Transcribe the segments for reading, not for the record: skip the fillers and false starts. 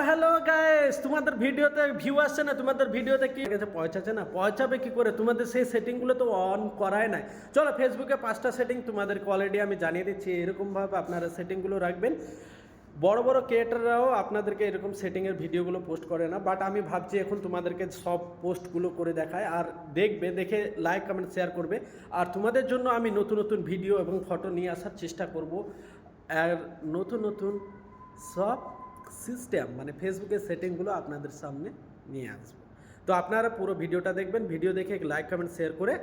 Hello guys, তোমাদের ভিডিওতে view আসছে না? তোমাদের ভিডিওতে কি গেছে? পৌঁছাচ্ছে না? পৌঁছাবে কি করে? তোমাদের সেই সেটিংগুলো তো অন করাই নাই। চলো ফেসবুকে 5টা সেটিং তোমাদেরকে অলরেডি আমি জানিয়ে দিচ্ছি। এরকমভাবে আপনারা সেটিংগুলো রাখবেন। বড় বড় ক্রিয়েটাররাও আপনাদেরকে এরকম সেটিংয়ের ভিডিওগুলো পোস্ট করে না, বাট আমি ভাবছি এখন তোমাদেরকে সব পোস্টগুলো করে দেখায়, আর দেখবে, দেখে লাইক কমেন্ট শেয়ার করবে। আর তোমাদের জন্য আমি নতুন নতুন ভিডিও এবং ফটো নিয়ে আসার চেষ্টা করব। আর নতুন নতুন সব সিস্টেম মানে ফেসবুকের সেটিংগুলো আপনাদের সামনে নিয়ে আসবো। তো আপনারা পুরো ভিডিওটা দেখবেন, ভিডিও দেখে লাইক কমেন্ট শেয়ার করে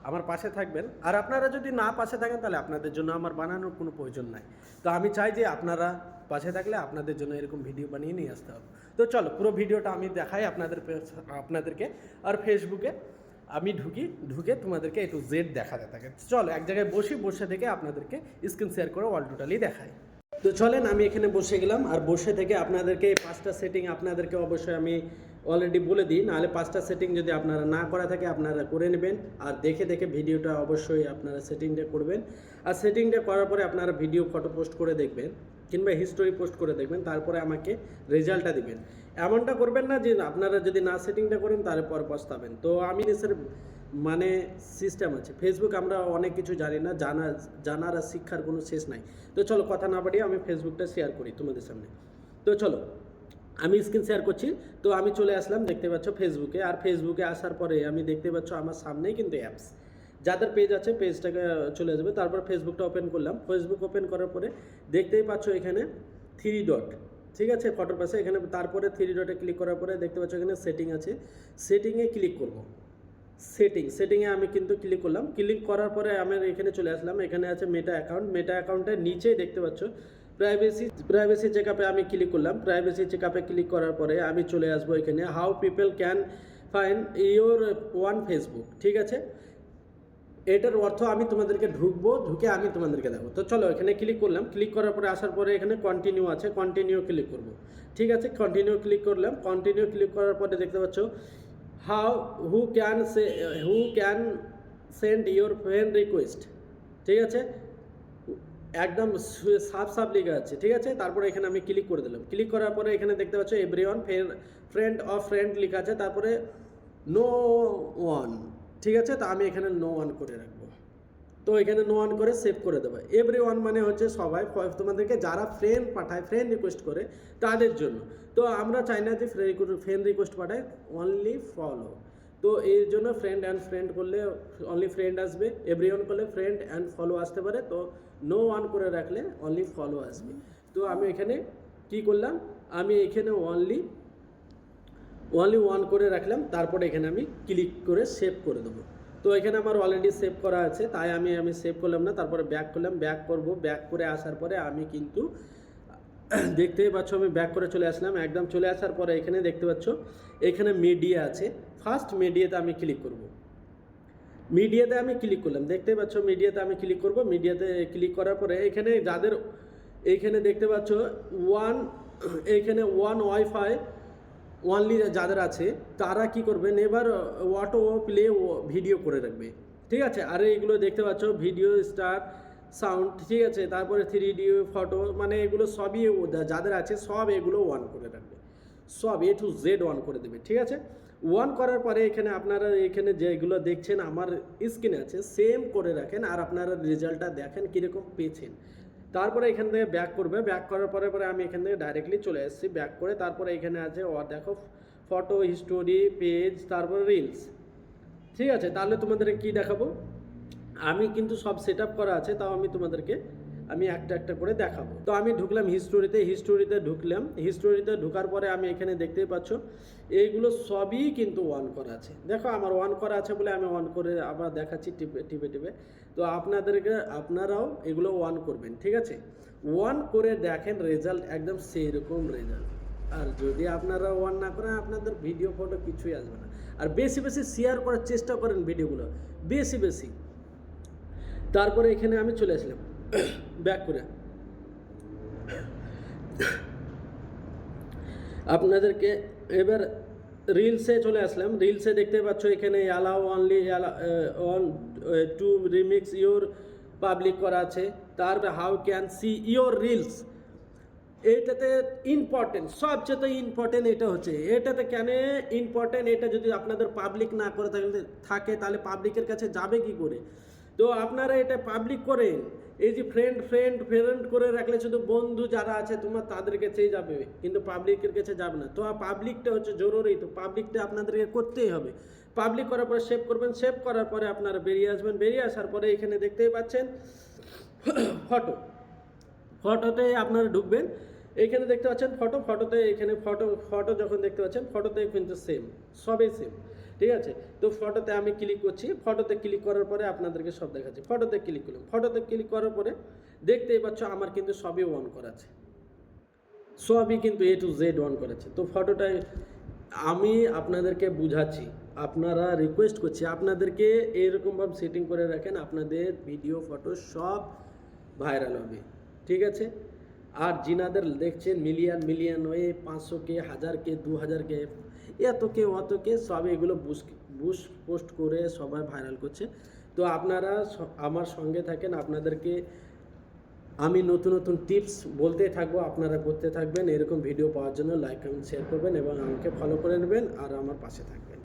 আমার পাশে থাকবেন। আর আপনারা যদি না পাশে থাকেন তাহলে আপনাদের জন্য আমার বানানোর কোনো প্রয়োজন নাই। তো আমি চাই যে আপনারা পাশে থাকলে আপনাদের জন্য এরকম ভিডিও বানিয়ে নিয়ে আসতে হবে। তো চলো পুরো ভিডিওটা আমি দেখাই আপনাদেরকে। আর ফেসবুকে আমি ঢুকে তোমাদেরকে A to Z দেখাতে থাকে। চলো এক জায়গায় বসে থেকে আপনাদেরকে স্ক্রিন শেয়ার করে অল টোটালি দেখাই। তো চলেন আমি এখানে বসে গেলাম, আর বসে থেকে আপনাদেরকে এই 5টা সেটিং আপনাদেরকে অবশ্যই আমি অলরেডি বলে দিই, নাহলে 5টা সেটিং যদি আপনারা না করা থাকে আপনারা করে নেবেন। আর দেখে ভিডিওটা অবশ্যই আপনারা সেটিংটা করবেন। আর সেটিংটা করার পরে আপনারা ভিডিও ফটো পোস্ট করে দেখবেন কিংবা হিস্টোরি পোস্ট করে দেখবেন, তারপরে আমাকে রেজাল্টটা দিবেন। এমনটা করবেন না যে আপনারা যদি না সেটিংটা করেন তারপর পস্তাবেন। তো আমি স্যার মানে সিস্টেম আছে ফেসবুক, আমরা অনেক কিছু জানি না, জানার আর শিক্ষার কোনো শেষ নাই। তো চলো কথা না বাড়িয়ে আমি ফেসবুকটা শেয়ার করি তোমাদের সামনে। তো চলো আমি স্ক্রিন শেয়ার করছি। তো আমি চলে আসলাম, দেখতে পাচ্ছ ফেসবুকে। আর ফেসবুকে আসার পরে আমি দেখতে পাচ্ছ আমার সামনেই কিন্তু অ্যাপস, যাদের পেজ আছে পেজটাকে চলে যাবে। তারপর ফেসবুকটা ওপেন করলাম। ফেসবুক ওপেন করার পরে দেখতেই পাচ্ছ এখানে 3 ডট, ঠিক আছে, ফটোর পাশে এখানে। তারপরে 3 ডটে ক্লিক করার পরে দেখতে পাচ্ছ এখানে সেটিং আছে, সেটিংয়ে ক্লিক করব। সেটিংয়ে আমি কিন্তু ক্লিক করলাম। ক্লিক করার পরে আমি এখানে চলে আসলাম। এখানে আছে মেটা অ্যাকাউন্টের নিচেই দেখতে পাচ্ছ প্রাইভেসি চেকআপে আমি ক্লিক করলাম। প্রাইভেসি চেকআপে ক্লিক করার পরে আমি চলে আসবো এখানে how people can find your one Facebook, ঠিক আছে। এটার অর্থ আমি তোমাদেরকে ঢুকে আমি তোমাদেরকে দেখাবো। তো চলো এখানে ক্লিক করলাম। ক্লিক করার পরে আসার পরে এখানে কন্টিনিউ আছে, কন্টিনিউ ক্লিক করব, ঠিক আছে। কন্টিনিউ ক্লিক করলাম। কন্টিনিউ ক্লিক করার পরে দেখতে পাচ্ছ who can send your friend request, ঠিক আছে, একদম সাফ লেখা আছে, ঠিক আছে। তারপরে এখানে আমি ক্লিক করে দিলাম। ক্লিক করার পরে এখানে দেখতে পাচ্ছ এভরিওয়ান ফ্রেন্ড লেখা আছে, তারপরে নো ওয়ান, ঠিক আছে। তো আমি এখানে নো ওয়ান করে রাখবো। তো এখানে নো ওয়ান করে সেভ করে দেবো। এভরিওয়ান মানে হচ্ছে সবাই, তোমাদেরকে যারা ফ্রেন্ড পাঠায়, ফ্রেন্ড রিকোয়েস্ট করে তাদের জন্য। তো আমরা চাই না যে ফ্রেন্ড রিকোয়েস্ট পাঠায়, অনলি ফলো। তো এর জন্য ফ্রেন্ড করলে অনলি ফ্রেন্ড আসবে, এভরিওয়ান করলে ফ্রেন্ড অ্যান্ড ফলো আসতে পারে। তো নো ওয়ান করে রাখলে অনলি ফলো আসবে। তো আমি এখানে কি করলাম, আমি এখানে অনলি ওয়ান করে রাখলাম। তারপরে এখানে আমি ক্লিক করে সেভ করে দেবো। তো এখানে আমার অলরেডি সেভ করা আছে, তাই আমি সেভ করলাম না। তারপরে ব্যাক করলাম, ব্যাক করে আসার পরে আমি কিন্তু দেখতেই পাচ্ছ আমি ব্যাক করে চলে আসলাম। একদম চলে আসার পরে এখানে দেখতে পাচ্ছ এখানে মিডিয়া আছে। ফার্স্ট মিডিয়াতে আমি ক্লিক করব। মিডিয়াতে আমি ক্লিক করলাম, দেখতেই পাচ্ছ মিডিয়াতে আমি ক্লিক করব। মিডিয়াতে ক্লিক করার পরে এখানে এইখানে দেখতে পাচ্ছ এইখানে ওয়ান ওয়াইফাই অনলি যাদের আছে তারা কি করবে, এবার অটো প্লে ভিডিও করে রাখবে, ঠিক আছে। আর এইগুলো দেখতে পাচ্ছ ভিডিও স্টার সাউন্ড, ঠিক আছে। তারপরে 3D ফটো, মানে এগুলো সবই যাদের আছে সব এগুলো অন করে রাখবে, সব A to Z অন করে দেবে, ঠিক আছে। অন করার পরে এখানে আপনারা এখানে যেগুলো দেখছেন আমার স্ক্রিনে আছে সেম করে রাখেন, আর আপনারা রেজাল্টটা দেখেন কীরকম পেয়েছেন। তারপরে এখান থেকে ব্যাক করবে। ব্যাক করার পরে আমি এখান থেকে ডাইরেক্টলি চলে এসেছি। ব্যাক করে তারপরে এখানে আছে দেখো ফটো, হিস্টোরি, পেজ, তারপরে রিলস, ঠিক আছে। তাহলে তোমাদের কি দেখাবো, আমি কিন্তু সব সেট আপ করা আছে, তাও আমি তোমাদেরকে একটা করে দেখাবো। তো আমি ঢুকলাম হিস্টোরিতে ঢুকলাম। হিস্টোরিতে ঢোকার পরে আমি এখানে দেখতেই পাচ্ছ এইগুলো সবই কিন্তু অন করা আছে। দেখো আমার অন করা আছে বলে আমি অন করে আবার দেখাচ্ছি টিপে। তো আপনারাও এগুলো অন করবেন, ঠিক আছে। অন করে দেখেন রেজাল্ট একদম সেই রকম রেজাল্ট। আর যদি আপনারা অন না করেন আপনাদের ভিডিও ফটো কিছুই আসবে না। আর বেশি শেয়ার করার চেষ্টা করেন ভিডিওগুলো, বেশি। তারপরে এখানে আমি চলে আসলাম ব্যাক করে। আপনাদেরকে এবার রিলসে চলে আসলাম। রিলসে দেখতে পাচ্ছ এখানে allow only on to remix your public করা আছে। তারপরে how can see your reels, এইটাতে ইম্পর্টেন্ট, সবচেয়ে ইম্পর্টেন্ট এটা হচ্ছে, এটাতে কেন ইম্পর্টেন্ট, এটা যদি আপনাদের পাবলিক না করে থাকে তাহলে পাবলিকের কাছে যাবে কি করে? তো আপনারা এটা পাবলিক করেন। এই যে ফ্রেন্ড করে রাখলে শুধু বন্ধু যারা আছে তোমার তাদের কাছেই যাবে, কিন্তু পাবলিকের কাছে যাবে না। তো পাবলিকটা হচ্ছে জরুরি, তো পাবলিকটা আপনাদেরকে করতেই হবে। পাবলিক করার পরে সেভ করবেন, সেভ করার পরে আপনারা বেরিয়ে আসবেন, বেরিয়ে আসার পরে এখানে দেখতেই পাচ্ছেন ফটোতে আপনারা ঢুকবেন, এখানে দেখতে পাচ্ছেন ফটোতে এখানে ফটো যখন দেখতে পাচ্ছেন ফটোতে কিন্তু সেম, সবই সেম, ঠিক আছে। তো ফটোতে আমি ক্লিক করছি, ফটোতে ক্লিক করার পরে আপনাদেরকে সব দেখাচ্ছি। ফটোতে ক্লিক করলাম, ফটোতে ক্লিক করার পরে দেখতেই পাচ্ছ আমার কিন্তু সবই অন করা আছে, সবই কিন্তু A to Z অন করেছে। তো ফটোটাই আমি আপনাদেরকে বুঝাচ্ছি, আপনারা রিকোয়েস্ট করছি আপনাদেরকে এরকমভাবে সেটিং করে রাখেন, আপনাদের ভিডিও ফটো সব ভাইরাল হবে, ঠিক আছে। আর যিনাদের দেখছেন মিলিয়ন হয়ে 500K 1000K 2000K এতকে অতকে সব এগুলো বুশ পোস্ট করে সবাই ভাইরাল করছে। তো আপনারা আমার সঙ্গে থাকেন, আপনাদেরকে আমি নতুন টিপস বলতে থাকবো, আপনারা করতে থাকবেন। এরকম ভিডিও পাওয়ার জন্য লাইক কমেন্ট শেয়ার করবেন এবং আমাকে ফলো করে নেবেন আর আমার পাশে থাকবেন।